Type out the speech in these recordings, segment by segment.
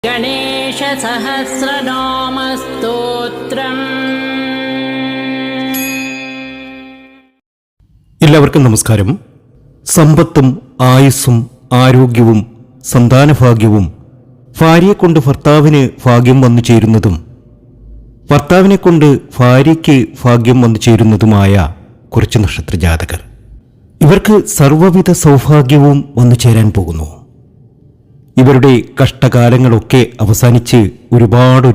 ഗണേശസഹസ്രനാമസ്തോത്രം. എല്ലാവർക്കും നമസ്കാരം. സമ്പത്തും ആയുസ്സും ആരോഗ്യവും സന്താനഭാഗ്യവും ഭാര്യയെക്കൊണ്ട് ഭർത്താവിന് ഭാഗ്യം വന്നു ചേരുന്നതും ഭർത്താവിനെക്കൊണ്ട് ഭാര്യയ്ക്ക് ഭാഗ്യം വന്നു ചേരുന്നതുമായ കുറച്ച് നക്ഷത്രജാതകർ. ഇവർക്ക് സർവ്വവിധ സൗഭാഗ്യവും വന്നു ചേരാൻ പോകുന്നു. ഇവരുടെ കഷ്ടകാലങ്ങളൊക്കെ അവസാനിച്ച് ഒരുപാട്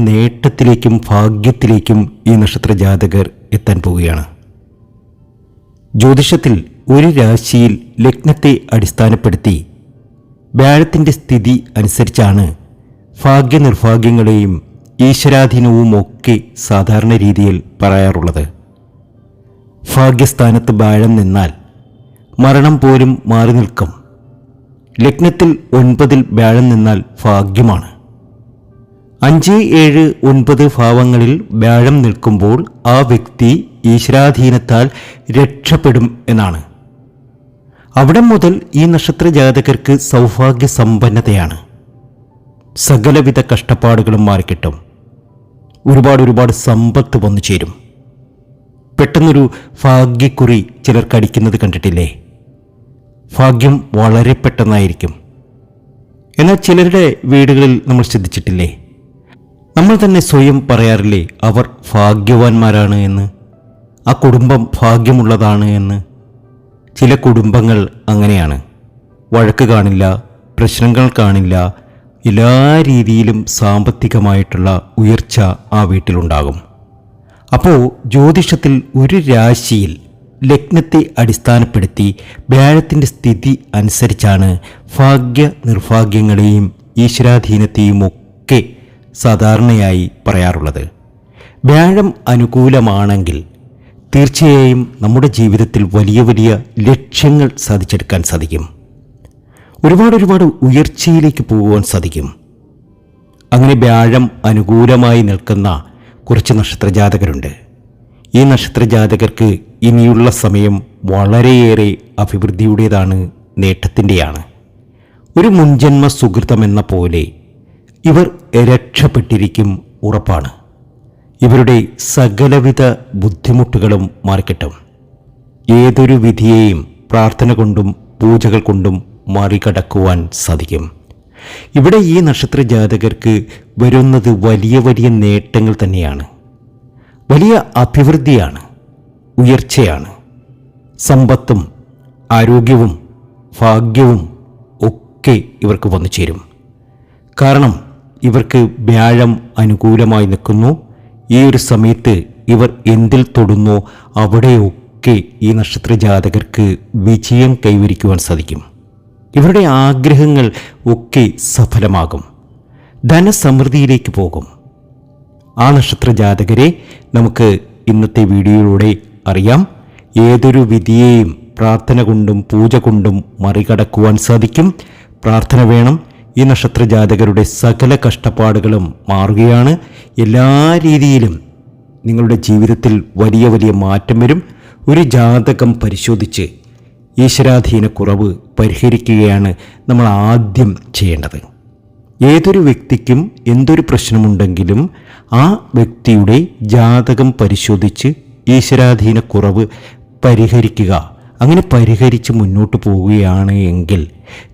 നേട്ടത്തിലേക്കും ഭാഗ്യത്തിലേക്കും ഈ നക്ഷത്രജാതകർ എത്താൻ പോവുകയാണ്. ജ്യോതിഷത്തിൽ ഒരു രാശിയിൽ ലഗ്നത്തെ അടിസ്ഥാനപ്പെടുത്തി വ്യാഴത്തിൻ്റെ സ്ഥിതി അനുസരിച്ചാണ് ഭാഗ്യനിർഭാഗ്യങ്ങളെയും ഈശ്വരാധീനവും ഒക്കെ സാധാരണ രീതിയിൽ പറയാറുള്ളത്. ഭാഗ്യസ്ഥാനത്ത് വ്യാഴം നിന്നാൽ മരണം പോലും മാറി നിൽക്കും. ലഗ്നത്തിൽ 9 വ്യാഴം നിന്നാൽ ഭാഗ്യമാണ്. 5, 7, 9 ഭാവങ്ങളിൽ വ്യാഴം നിൽക്കുമ്പോൾ ആ വ്യക്തി ഈശ്വരാധീനത്താൽ രക്ഷപ്പെടും എന്നാണ്. അവിടെ മുതൽ ഈ നക്ഷത്രജാതകർക്ക് സൗഭാഗ്യ സമ്പന്നതയാണ്. സകലവിധ കഷ്ടപ്പാടുകളും മാറിക്കിട്ടും. ഒരുപാട് സമ്പത്ത് വന്നു ചേരും. പെട്ടെന്നൊരു ഭാഗ്യക്കുറി ചിലർക്ക് അടിക്കുന്നത് കണ്ടിട്ടില്ലേ? ഭാഗ്യം വളരെ പെട്ടെന്നായിരിക്കും. എന്നാൽ ചിലരുടെ വീടുകളിൽ നമ്മൾ ശ്രദ്ധിച്ചിട്ടില്ലേ? നമ്മൾ തന്നെ സ്വയം പറയാറില്ലേ അവർ ഭാഗ്യവാന്മാരാണ് എന്ന്, ആ കുടുംബം ഭാഗ്യമുള്ളതാണ് എന്ന്. ചില കുടുംബങ്ങൾ അങ്ങനെയാണ്. വഴക്ക് കാണില്ല, പ്രശ്നങ്ങൾ കാണില്ല, എല്ലാ രീതിയിലും സാമ്പത്തികമായിട്ടുള്ള ഉയർച്ച ആ വീട്ടിലുണ്ടാകും. അപ്പോൾ ജ്യോതിഷത്തിൽ ഒരു രാശിയിൽ ലഗ്നത്തെ അടിസ്ഥാനപ്പെടുത്തി വ്യാഴത്തിൻ്റെ സ്ഥിതി അനുസരിച്ചാണ് ഭാഗ്യ നിർഭാഗ്യങ്ങളെയും ഈശ്വരാധീനത്തെയും ഒക്കെ സാധാരണയായി പറയാറുള്ളത്. വ്യാഴം അനുകൂലമാണെങ്കിൽ തീർച്ചയായും നമ്മുടെ ജീവിതത്തിൽ വലിയ ലക്ഷ്യങ്ങൾ സാധിച്ചെടുക്കാൻ സാധിക്കും. ഒരുപാട് ഉയർച്ചയിലേക്ക് പോകുവാൻ സാധിക്കും. അങ്ങനെ വ്യാഴം അനുകൂലമായി നിൽക്കുന്ന കുറച്ച് നക്ഷത്രജാതകരുണ്ട്. ഈ നക്ഷത്രജാതകർക്ക് ഇനിയുള്ള സമയം വളരെയേറെ അഭിവൃദ്ധിയുടേതാണ്, നേട്ടത്തിൻ്റെയാണ്. ഒരു മുൻജന്മ സുഹൃതമെന്ന പോലെ ഇവർ രക്ഷപ്പെട്ടിരിക്കും, ഉറപ്പാണ്. ഇവരുടെ സകലവിധ ബുദ്ധിമുട്ടുകളും മാറിക്കിട്ടും. ഏതൊരു വിധിയെയും പ്രാർത്ഥന കൊണ്ടും പൂജകൾ കൊണ്ടും മറികടക്കുവാൻ സാധിക്കും. ഇവിടെ ഈ നക്ഷത്രജാതകർക്ക് വരുന്നത് വലിയ നേട്ടങ്ങൾ തന്നെയാണ്. വലിയ അഭിവൃദ്ധിയാണ്, ഉയർച്ചയാണ്. സമ്പത്തും ആരോഗ്യവും ഭാഗ്യവും ഒക്കെ ഇവർക്ക് വന്നു ചേരും. കാരണം ഇവർക്ക് വ്യാഴം അനുകൂലമായി നിൽക്കുന്നു. ഈ ഒരു സമയത്ത് ഇവർ എന്തിൽ തൊടുന്നോ അവിടെയൊക്കെ ഈ നക്ഷത്രജാതകർക്ക് വിജയം കൈവരിക്കുവാൻ സാധിക്കും. ഇവരുടെ ആഗ്രഹങ്ങൾ ഒക്കെ സഫലമാകും. ധനസമൃദ്ധിയിലേക്ക് പോകും. ആ നക്ഷത്രജാതകരെ നമുക്ക് ഇന്നത്തെ വീഡിയോയിലൂടെ അറിയാം. ഏതൊരു വിധിയെയും പ്രാർത്ഥന കൊണ്ടും പൂജ കൊണ്ടും മറികടക്കുവാൻ സാധിക്കും. പ്രാർത്ഥന വേണം. ഈ നക്ഷത്രജാതകരുടെ സകല കഷ്ടപ്പാടുകളും മാറുകയാണ്. എല്ലാ രീതിയിലും നിങ്ങളുടെ ജീവിതത്തിൽ വലിയ മാറ്റം വരും. ഒരു ജാതകം പരിശോധിച്ച് ഈശ്വരാധീന കുറവ് പരിഹരിക്കുകയാണ് നമ്മൾ ആദ്യം ചെയ്യേണ്ടത്. ഏതൊരു വ്യക്തിക്കും എന്തൊരു പ്രശ്നമുണ്ടെങ്കിലും ആ വ്യക്തിയുടെ ജാതകം പരിശോധിച്ച് ഈശ്വരാധീന കുറവ് പരിഹരിക്കുക. അങ്ങനെ പരിഹരിച്ച് മുന്നോട്ട് പോവുകയാണ് എങ്കിൽ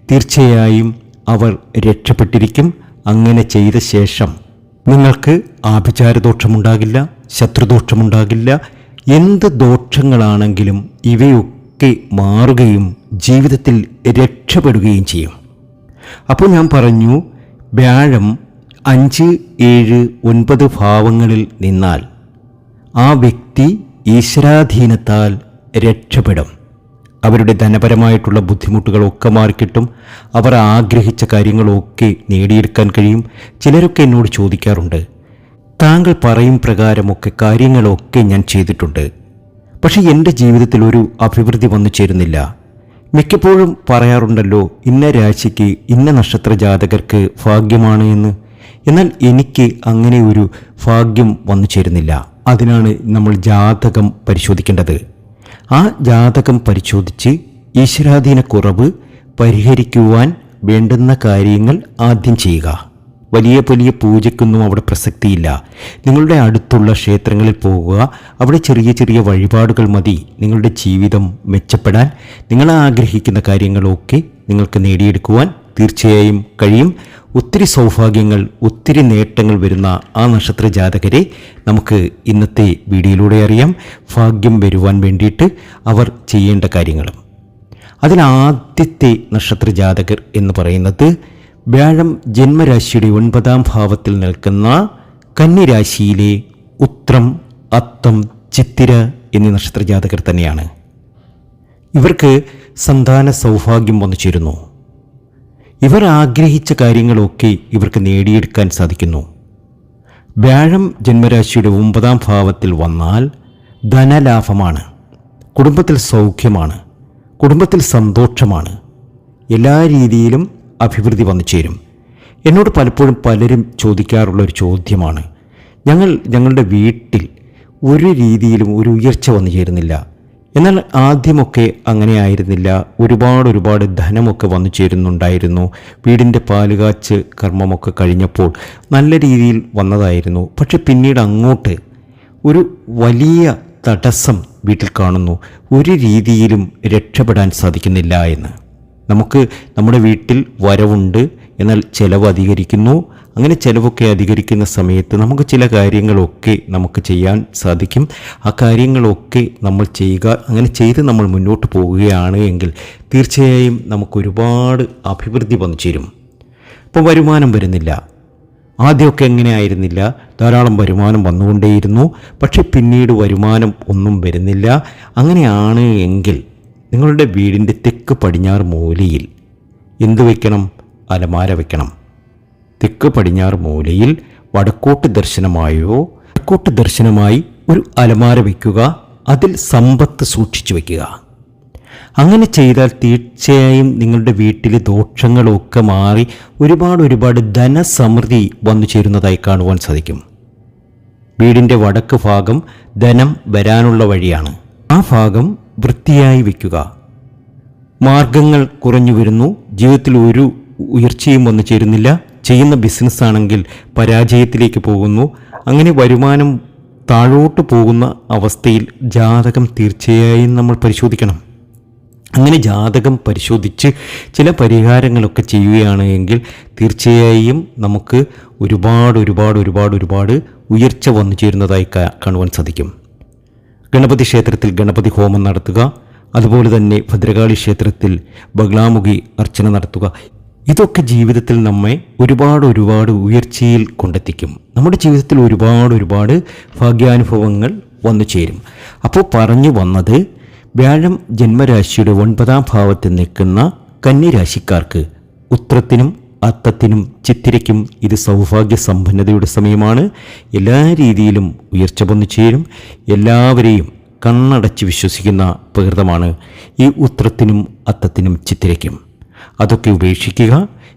തീർച്ചയായും അവർ രക്ഷപ്പെട്ടിരിക്കും. അങ്ങനെ ചെയ്ത ശേഷം നിങ്ങൾക്ക് ആഭിചാരദോഷമുണ്ടാകില്ല, ശത്രുദോഷമുണ്ടാകില്ല. എന്ത് ദോഷങ്ങളാണെങ്കിലും ഇവയൊക്കെ മാറുകയും ജീവിതത്തിൽ രക്ഷപ്പെടുകയും ചെയ്യും. അപ്പോൾ ഞാൻ പറഞ്ഞു, വ്യാഴം 5, 7, 9 ഭാവങ്ങളിൽ നിന്നാൽ ആ വ്യക്തി ഈശ്വരാധീനത്താൽ രക്ഷപ്പെടും. അവരുടെ ധനപരമായിട്ടുള്ള ബുദ്ധിമുട്ടുകളൊക്കെ മാറിക്കിട്ടും. അവർ ആഗ്രഹിച്ച കാര്യങ്ങളൊക്കെ നേടിയെടുക്കാൻ കഴിയും. ചിലരൊക്കെ എന്നോട് ചോദിക്കാറുണ്ട്, താങ്കൾ പറയും പ്രകാരമൊക്കെ കാര്യങ്ങളൊക്കെ ഞാൻ ചെയ്തിട്ടുണ്ട്, പക്ഷേ എൻ്റെ ജീവിതത്തിൽ ഒരു അഭിവൃദ്ധി വന്നു ചേരുന്നില്ല. മിക്കപ്പോഴും പറയാറുണ്ടല്ലോ ഇന്ന രാശിക്ക് ഇന്ന നക്ഷത്ര ജാതകർക്ക് ഭാഗ്യമാണ് എന്ന്. എന്നാൽ എനിക്ക് അങ്ങനെ ഒരു ഭാഗ്യം വന്നു ചേരുന്നില്ല. അതിനാണ് നമ്മൾ ജാതകം പരിശോധിക്കേണ്ടത്. ആ ജാതകം പരിശോധിച്ച് ഈശ്വരാധീന കുറവ് പരിഹരിക്കുവാൻ വേണ്ടുന്ന കാര്യങ്ങൾ ആദ്യം ചെയ്യുക. വലിയ വലിയ പൂജയ്ക്കൊന്നും അവിടെ പ്രസക്തിയില്ല. നിങ്ങളുടെ അടുത്തുള്ള ക്ഷേത്രങ്ങളിൽ പോകുക. അവിടെ ചെറിയ ചെറിയ വഴിപാടുകൾ മതി നിങ്ങളുടെ ജീവിതം മെച്ചപ്പെടാൻ. നിങ്ങൾ ആഗ്രഹിക്കുന്ന കാര്യങ്ങളൊക്കെ നിങ്ങൾക്ക് നേടിയെടുക്കുവാൻ തീർച്ചയായും കഴിയും. ഒത്തിരി സൗഭാഗ്യങ്ങൾ, ഒത്തിരി നേട്ടങ്ങൾ വരുന്ന ആ നക്ഷത്ര ജാതകരെ നമുക്ക് ഇന്നത്തെ വീഡിയോയിലൂടെ അറിയാം. ഭാഗ്യം വരുവാൻ വേണ്ടിയിട്ട് അവർ ചെയ്യേണ്ട കാര്യങ്ങളും. അതിലാദ്യത്തെ നക്ഷത്ര ജാതകർ എന്ന് പറയുന്നത് വ്യാഴം ജന്മരാശിയുടെ 9ാം ഭാവത്തിൽ നിൽക്കുന്ന കന്നിരാശിയിലെ ഉത്രം, അത്തം, ചിത്തിര എന്നീ നക്ഷത്ര ജാതകർ തന്നെയാണ്. ഇവർക്ക് സന്താന സൗഭാഗ്യം വന്നു ചേരുന്നു. ഇവർ ആഗ്രഹിച്ച കാര്യങ്ങളൊക്കെ ഇവർക്ക് നേടിയെടുക്കാൻ സാധിക്കുന്നു. വ്യാഴം ജന്മരാശിയുടെ 9ാം ഭാവത്തിൽ വന്നാൽ ധനലാഭമാണ്, കുടുംബത്തിൽ സൗഖ്യമാണ്, കുടുംബത്തിൽ സന്തോഷമാണ്, എല്ലാ രീതിയിലും അഭിവൃദ്ധി വന്നു ചേരും. എന്നോട് പലപ്പോഴും പലരും ചോദിക്കാറുള്ളൊരു ചോദ്യമാണ്, ഞങ്ങളുടെ വീട്ടിൽ ഒരു രീതിയിലും ഒരു ഉയർച്ച വന്നു ചേരുന്നില്ല. എന്നാൽ ആദ്യമൊക്കെ അങ്ങനെ ആയിരുന്നില്ല. ഒരുപാട് ധനമൊക്കെ വന്നു ചേരുന്നുണ്ടായിരുന്നു. വീടിൻ്റെ പാലുകാച്ച് കർമ്മമൊക്കെ കഴിഞ്ഞപ്പോൾ നല്ല രീതിയിൽ വന്നതായിരുന്നു. പക്ഷെ പിന്നീട് അങ്ങോട്ട് ഒരു വലിയ തടസ്സം വീട്ടിൽ കാണുന്നു. ഒരു രീതിയിലും രക്ഷപ്പെടാൻ സാധിക്കുന്നില്ല എന്ന്. നമുക്ക് നമ്മുടെ വീട്ടിൽ വരവുണ്ട്, എന്നാൽ ചിലവ് അധികരിക്കുന്നു. അങ്ങനെ ചിലവൊക്കെ അധികരിക്കുന്ന സമയത്ത് നമുക്ക് ചില കാര്യങ്ങളൊക്കെ നമുക്ക് ചെയ്യാൻ സാധിക്കും. ആ കാര്യങ്ങളൊക്കെ നമ്മൾ ചെയ്യുക. അങ്ങനെ ചെയ്ത് നമ്മൾ മുന്നോട്ട് പോവുകയാണ് എങ്കിൽ തീർച്ചയായും നമുക്കൊരുപാട് അഭിവൃദ്ധി വന്നു ചേരും. ഇപ്പോൾ വരുമാനം വരുന്നില്ല. ആദ്യമൊക്കെ എങ്ങനെ ആയിരുന്നില്ല, ധാരാളം വരുമാനം വന്നുകൊണ്ടേയിരുന്നു. പക്ഷെ പിന്നീട് വരുമാനം ഒന്നും വരുന്നില്ല. അങ്ങനെയാണ് എങ്കിൽ നിങ്ങളുടെ വീടിൻ്റെ തെക്ക് പടിഞ്ഞാറ് മൂലയിൽ എന്ത് വയ്ക്കണം? അലമാര വയ്ക്കണം. തെക്ക് പടിഞ്ഞാറ് മൂലയിൽ വടക്കോട്ട് ദർശനമായി ഒരു അലമാര വയ്ക്കുക. അതിൽ സമ്പത്ത് സൂക്ഷിച്ചു വയ്ക്കുക. അങ്ങനെ ചെയ്താൽ തീർച്ചയായും നിങ്ങളുടെ വീട്ടിലെ ദോഷങ്ങളൊക്കെ മാറി ഒരുപാട് ധനസമൃദ്ധി വന്നു ചേരുന്നതായി കാണുവാൻ സാധിക്കും. വീടിൻ്റെ വടക്ക് ഭാഗം ധനം വരാനുള്ള വഴിയാണ്. ആ ഭാഗം വൃത്തിയായി വയ്ക്കുക. മാർഗങ്ങൾ കുറഞ്ഞു വരുന്നു. ജീവിതത്തിൽ ഒരു ഉയർച്ചയും വന്നു ചേരുന്നില്ല. ചെയ്യുന്ന ബിസിനസ്സാണെങ്കിൽ പരാജയത്തിലേക്ക് പോകുന്നു. അങ്ങനെ വരുമാനം താഴോട്ട് പോകുന്ന അവസ്ഥയിൽ ജാതകം തീർച്ചയായും നമ്മൾ പരിശോധിക്കണം. അങ്ങനെ ജാതകം പരിശോധിച്ച് ചില പരിഹാരങ്ങളൊക്കെ ചെയ്യുകയാണ് എങ്കിൽ തീർച്ചയായും നമുക്ക് ഒരുപാട് ഉയർച്ച വന്നു ചേരുന്നതായി കാണുവാൻ സാധിക്കും. ഗണപതി ക്ഷേത്രത്തിൽ ഗണപതി ഹോമം നടത്തുക. അതുപോലെ തന്നെ ഭദ്രകാളി ക്ഷേത്രത്തിൽ ബഗ്ലാമുഖി അർച്ചന നടത്തുക. ഇതൊക്കെ ജീവിതത്തിൽ നമ്മെ ഒരുപാട് ഉയർച്ചയിൽ കൊണ്ടെത്തിക്കും. നമ്മുടെ ജീവിതത്തിൽ ഒരുപാട് ഭാഗ്യാനുഭവങ്ങൾ വന്നു ചേരും. അപ്പോൾ പറഞ്ഞു വന്നത്, വ്യാഴം ജന്മരാശിയുടെ 9ാം ഭാവത്തിൽ നിൽക്കുന്ന കന്നിരാശിക്കാർക്ക് ഉത്രത്തിനും അത്തത്തിനും ചിത്തിരയ്ക്കും ഇത് സൗഭാഗ്യ സമ്പന്നതയുടെ സമയമാണ്. എല്ലാ രീതിയിലും ഉയർച്ച വന്നു ചേരും. എല്ലാവരെയും കണ്ണടച്ച് വിശ്വസിക്കുന്ന പ്രകൃതമാണ് ഈ ഉത്രത്തിനും അത്തത്തിനും ചിത്തിരയ്ക്കും. അതൊക്കെ ഉപേക്ഷിക്കുക.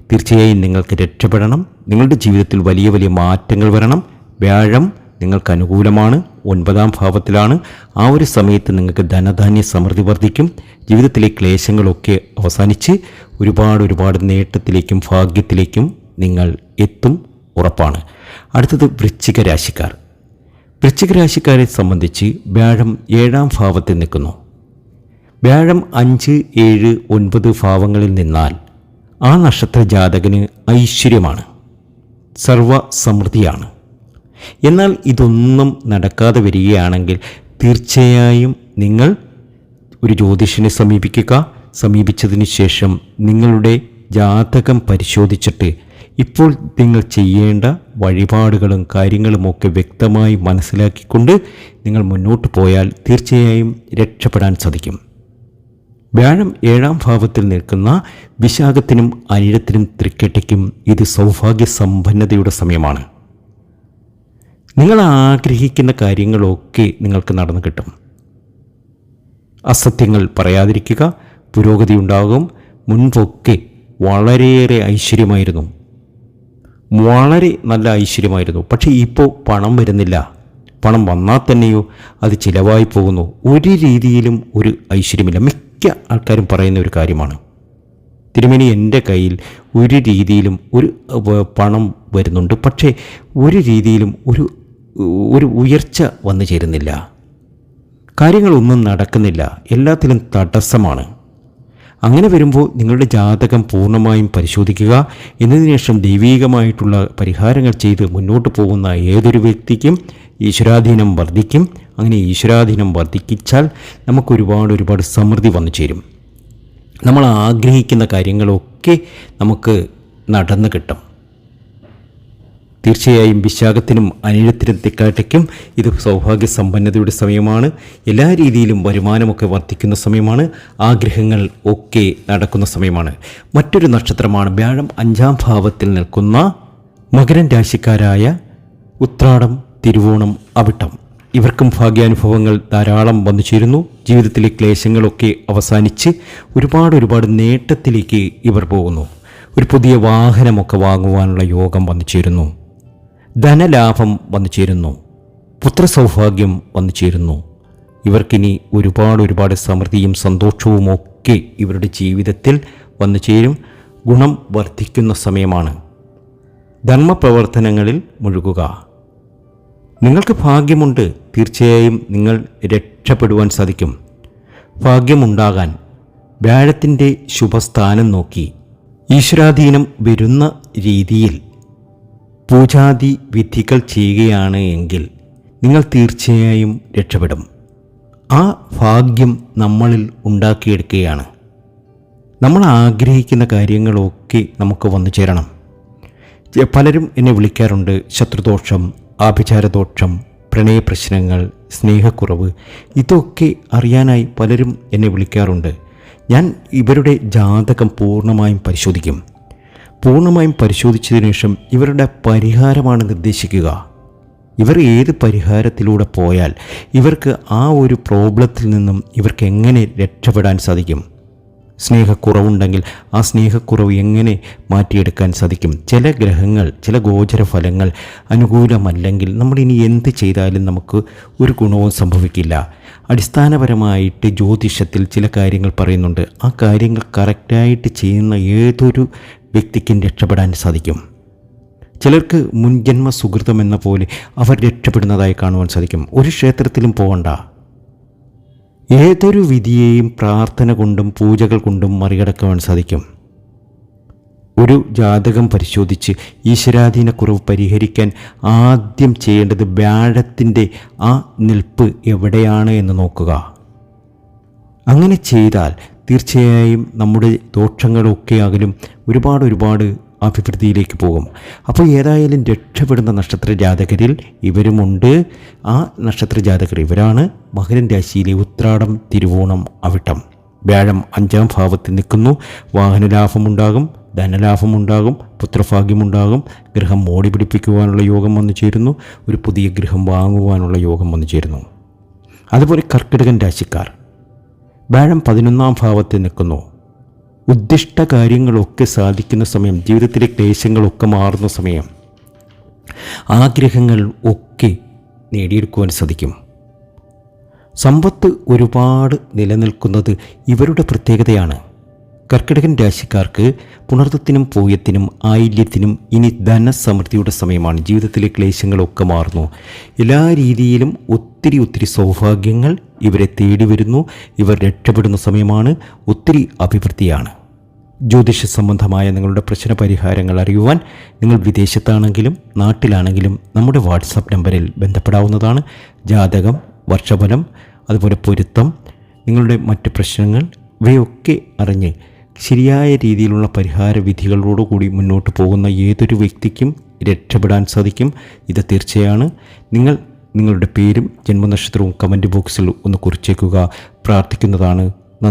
തീർച്ചയായും നിങ്ങൾക്ക് രക്ഷപ്പെടണം. നിങ്ങളുടെ ജീവിതത്തിൽ വലിയ മാറ്റങ്ങൾ വരണം. വ്യാഴം നിങ്ങൾക്ക് അനുകൂലമാണ്, 9ാം ഭാവത്തിലാണ്. ആ ഒരു സമയത്ത് നിങ്ങൾക്ക് ധനധാന്യ സമൃദ്ധി വർദ്ധിക്കും. ജീവിതത്തിലെ ക്ലേശങ്ങളൊക്കെ അവസാനിച്ച് ഒരുപാട് നേട്ടത്തിലേക്കും ഭാഗ്യത്തിലേക്കും നിങ്ങൾ എത്തും, ഉറപ്പാണ്. അടുത്തത് വൃശ്ചിക രാശിക്കാർ. വൃശ്ചിക രാശിക്കാരെ സംബന്ധിച്ച് വ്യാഴം 7ാം ഭാവത്തിൽ നിൽക്കുന്നു. വ്യാഴം 5, 7, 9 ഭാവങ്ങളിൽ നിന്നാൽ ആ നക്ഷത്ര ജാതകന് ഐശ്വര്യമാണ്, സർവസമൃദ്ധിയാണ്. എന്നാൽ ഇതൊന്നും നടക്കാതെ വരികയാണെങ്കിൽ തീർച്ചയായും നിങ്ങൾ ഒരു ജ്യോതിഷനെ സമീപിക്കുക. സമീപിച്ചതിന് ശേഷം നിങ്ങളുടെ ജാതകം പരിശോധിച്ചിട്ട് ഇപ്പോൾ നിങ്ങൾ ചെയ്യേണ്ട വഴിപാടുകളും കാര്യങ്ങളുമൊക്കെ വ്യക്തമായി മനസ്സിലാക്കിക്കൊണ്ട് നിങ്ങൾ മുന്നോട്ട് പോയാൽ തീർച്ചയായും രക്ഷപ്പെടാൻ സാധിക്കും. വ്യാഴം 7ാം ഭാവത്തിൽ നിൽക്കുന്ന വിശാഖത്തിനും അനിഴത്തിനും തൃക്കേട്ടയ്ക്കും ഇത് സൗഭാഗ്യ സമ്പന്നതയുടെ സമയമാണ്. നിങ്ങൾ ആഗ്രഹിക്കുന്ന കാര്യങ്ങളൊക്കെ നിങ്ങൾക്ക് നടന്നു കിട്ടും. അസത്യങ്ങൾ പറയാതിരിക്കുക, പുരോഗതി ഉണ്ടാകും. മുൻപൊക്കെ വളരെയേറെ ഐശ്വര്യമായിരുന്നു, വളരെ നല്ല ഐശ്വര്യമായിരുന്നു. പക്ഷേ ഇപ്പോൾ പണം വരുന്നില്ല. പണം വന്നാൽ തന്നെയോ അത് ചിലവായി പോകുന്നു. ഒരു രീതിയിലും ഒരു ഐശ്വര്യമില്ല. മിക്ക ആൾക്കാരും പറയുന്ന ഒരു കാര്യമാണ്, തിരുമേനി എൻ്റെ കയ്യിൽ ഒരു രീതിയിലും ഒരു പണം വരുന്നുണ്ട്. പക്ഷേ ഒരു രീതിയിലും ഒരു ഉയർച്ച വന്നു ചേരുന്നില്ല. കാര്യങ്ങളൊന്നും നടക്കുന്നില്ല, എല്ലാത്തിലും തടസ്സമാണ്. അങ്ങനെ വരുമ്പോൾ നിങ്ങളുടെ ജാതകം പൂർണ്ണമായും പരിശോധിക്കുക. എന്നതിന് ശേഷം ദൈവീകമായിട്ടുള്ള പരിഹാരങ്ങൾ ചെയ്ത് മുന്നോട്ട് പോകുന്ന ഏതൊരു വ്യക്തിക്കും ഈശ്വരാധീനം വർദ്ധിക്കും. അങ്ങനെ ഈശ്വരാധീനം വർദ്ധിച്ചാൽ നമുക്ക് ഒരുപാട് സമൃദ്ധി വന്നു ചേരും. നമ്മൾ ആഗ്രഹിക്കുന്ന കാര്യങ്ങളൊക്കെ നമുക്ക് നടന്നു കിട്ടും. തീർച്ചയായും വിശാഖത്തിനും അനിഴത്തിനും തെക്കാട്ടയ്ക്കും ഇത് സൗഭാഗ്യ സമ്പന്നതയുടെ സമയമാണ്. എല്ലാ രീതിയിലും വരുമാനമൊക്കെ വർദ്ധിക്കുന്ന സമയമാണ്. ആഗ്രഹങ്ങൾ ഒക്കെ നടക്കുന്ന സമയമാണ്. മറ്റൊരു നക്ഷത്രമാണ് വ്യാഴം 5ാം ഭാവത്തിൽ നിൽക്കുന്ന മകരം രാശിക്കാരായ ഉത്രാടം, തിരുവോണം, അവിട്ടം. ഇവർക്കും ഭാഗ്യാനുഭവങ്ങൾ ധാരാളം വന്നു ചേരുന്നു. ജീവിതത്തിലെ ക്ലേശങ്ങളൊക്കെ അവസാനിച്ച് ഒരുപാട് നേട്ടത്തിലേക്ക് ഇവർ പോകുന്നു. ഒരു പുതിയ വാഹനമൊക്കെ വാങ്ങുവാനുള്ള യോഗം വന്നു ചേരുന്നു. ധനലാഭം വന്നു ചേരുന്നു. പുത്രസൗഭാഗ്യം വന്നു ചേരുന്നു. ഇവർക്കിനി ഒരുപാട് സമൃദ്ധിയും സന്തോഷവും ഒക്കെ ഇവരുടെ ജീവിതത്തിൽ വന്നു ചേരും. ഗുണം വർദ്ധിക്കുന്ന സമയമാണ്. ധർമ്മപ്രവർത്തനങ്ങളിൽ മുഴുകുക. നിങ്ങൾക്ക് ഭാഗ്യമുണ്ട്. തീർച്ചയായും നിങ്ങൾ രക്ഷപ്പെടുവാൻ സാധിക്കും. ഭാഗ്യമുണ്ടാകാൻ വ്യാഴത്തിൻ്റെ ശുഭസ്ഥാനം നോക്കി ഈശ്വരാധീനം വരുന്ന രീതിയിൽ പൂജാതി വിധികൾ ചെയ്യുകയാണ് എങ്കിൽ നിങ്ങൾ തീർച്ചയായും രക്ഷപ്പെടും. ആ ഭാഗ്യം നമ്മളിൽ ഉണ്ടാക്കിയെടുക്കുകയാണ്. നമ്മൾ ആഗ്രഹിക്കുന്ന കാര്യങ്ങളൊക്കെ നമുക്ക് വന്നു ചേരണം. പലരും എന്നെ വിളിക്കാറുണ്ട്. ശത്രുദോഷം, ആഭിചാരദോഷം, പ്രണയപ്രശ്നങ്ങൾ, സ്നേഹക്കുറവ്, ഇതൊക്കെ അറിയാനായി പലരും എന്നെ വിളിക്കാറുണ്ട്. ഞാൻ ഇവരുടെ ജാതകം പൂർണ്ണമായും പരിശോധിക്കും. പൂർണ്ണമായും പരിശോധിച്ചതിന് ശേഷം ഇവരുടെ പരിഹാരമാണ് നിർദ്ദേശിക്കുക. ഇവർ ഏത് പരിഹാരത്തിലൂടെ പോയാൽ ഇവർക്ക് ആ ഒരു പ്രോബ്ലത്തിൽ നിന്നും ഇവർക്ക് എങ്ങനെ രക്ഷപ്പെടാൻ സാധിക്കും. സ്നേഹക്കുറവുണ്ടെങ്കിൽ ആ സ്നേഹക്കുറവ് എങ്ങനെ മാറ്റിയെടുക്കാൻ സാധിക്കും. ചില ഗ്രഹങ്ങൾ, ചില ഗോചരഫലങ്ങൾ അനുകൂലമല്ലെങ്കിൽ നമ്മളിനി എന്ത് ചെയ്താലും നമുക്ക് ഒരു ഗുണവും സംഭവിക്കില്ല. അടിസ്ഥാനപരമായിട്ട് ജ്യോതിഷത്തിൽ ചില കാര്യങ്ങൾ പറയുന്നുണ്ട്. ആ കാര്യങ്ങൾ കറക്റ്റായിട്ട് ചെയ്യുന്ന ഏതൊരു വ്യക്തിക്കും രക്ഷപ്പെടാൻ സാധിക്കും. ചിലർക്ക് മുൻജന്മ സുഹൃതം എന്ന പോലെ അവർ രക്ഷപ്പെടുന്നതായി കാണുവാൻ സാധിക്കും. ഒരു ക്ഷേത്രത്തിലും പോകണ്ട. ഏതൊരു വിധിയെയും പ്രാർത്ഥന കൊണ്ടും പൂജകൾ കൊണ്ടും മറികടക്കുവാൻ സാധിക്കും. ഒരു ജാതകം പരിശോധിച്ച് ഈശ്വരാധീനക്കുറവ് പരിഹരിക്കാൻ ആദ്യം ചെയ്യേണ്ടത് വ്യാഴത്തിൻ്റെ ആ നിൽപ്പ് എവിടെയാണ് എന്ന് നോക്കുക. അങ്ങനെ ചെയ്താൽ തീർച്ചയായും നമ്മുടെ ദോഷങ്ങളൊക്കെ അകലും ഒരുപാട് അഭിവൃദ്ധിയിലേക്ക് പോകും. അപ്പോൾ ഏതായാലും രക്ഷപ്പെടുന്ന നക്ഷത്ര ജാതകരിൽ ഇവരുമുണ്ട്. ആ നക്ഷത്ര ജാതകർ ഇവരാണ് മകരം രാശിയിലെ ഉത്രാടം, തിരുവോണം, അവിട്ടം. വ്യാഴം 5ാം ഭാവത്തിൽ നിൽക്കുന്നു. വാഹനലാഭമുണ്ടാകും, ധനലാഭമുണ്ടാകും, പുത്രഭാഗ്യമുണ്ടാകും. ഗൃഹം മോടി പിടിപ്പിക്കുവാനുള്ള യോഗം വന്നു ചേരുന്നു. ഒരു പുതിയ ഗൃഹം വാങ്ങുവാനുള്ള യോഗം വന്നു ചേരുന്നു. അതുപോലെ കർക്കിടകൻ രാശിക്കാർ വ്യാഴം 11ാം ഭാവത്തിൽ നിൽക്കുന്നു. ഉദ്ദിഷ്ട കാര്യങ്ങളൊക്കെ സാധിക്കുന്ന സമയം, ജീവിതത്തിലെ ക്ലേശങ്ങളൊക്കെ മാറുന്ന സമയം, ആഗ്രഹങ്ങൾ ഒക്കെ നേടിയെടുക്കുവാൻ സാധിക്കും. സമ്പത്ത് ഒരുപാട് നിലനിൽക്കുന്നത് ഇവരുടെ പ്രത്യേകതയാണ്. കർക്കിടകൻ രാശിക്കാർക്ക് പുണർത്തത്തിനും പൂയത്തിനും ആയില്യത്തിനും ഇനി ധനസമൃദ്ധിയുടെ സമയമാണ്. ജീവിതത്തിലെ ക്ലേശങ്ങളൊക്കെ മാറുന്നു. എല്ലാ രീതിയിലും ഒത്തിരി സൗഭാഗ്യങ്ങൾ ഇവരെ തേടി വരുന്നു. ഇവർ രക്ഷപ്പെടുന്ന സമയമാണ്. ഒത്തിരി അഭിവൃദ്ധിയാണ്. ജ്യോതിഷ സംബന്ധമായ നിങ്ങളുടെ പ്രശ്ന പരിഹാരങ്ങൾ അറിയുവാൻ നിങ്ങൾ വിദേശത്താണെങ്കിലും നാട്ടിലാണെങ്കിലും നമ്മുടെ വാട്സാപ്പ് നമ്പറിൽ ബന്ധപ്പെടാവുന്നതാണ്. ജാതകം, വർഷഫലം, അതുപോലെ പൊരുത്തം, നിങ്ങളുടെ മറ്റ് പ്രശ്നങ്ങൾ ഇവയൊക്കെ അറിഞ്ഞ് ശരിയായ രീതിയിലുള്ള പരിഹാര വിധികളോടുകൂടി മുന്നോട്ട് പോകുന്ന ഏതൊരു വ്യക്തിക്കും രക്ഷപ്പെടാൻ സാധിക്കും. ഇത് തീർച്ചയാണ്. നിങ്ങളുടെ പേരും ജന്മനക്ഷത്രവും കമൻറ്റ് ബോക്സിൽ ഒന്ന് കുറിച്ചേക്കുക. പ്രാർത്ഥിക്കുന്നതാണ്.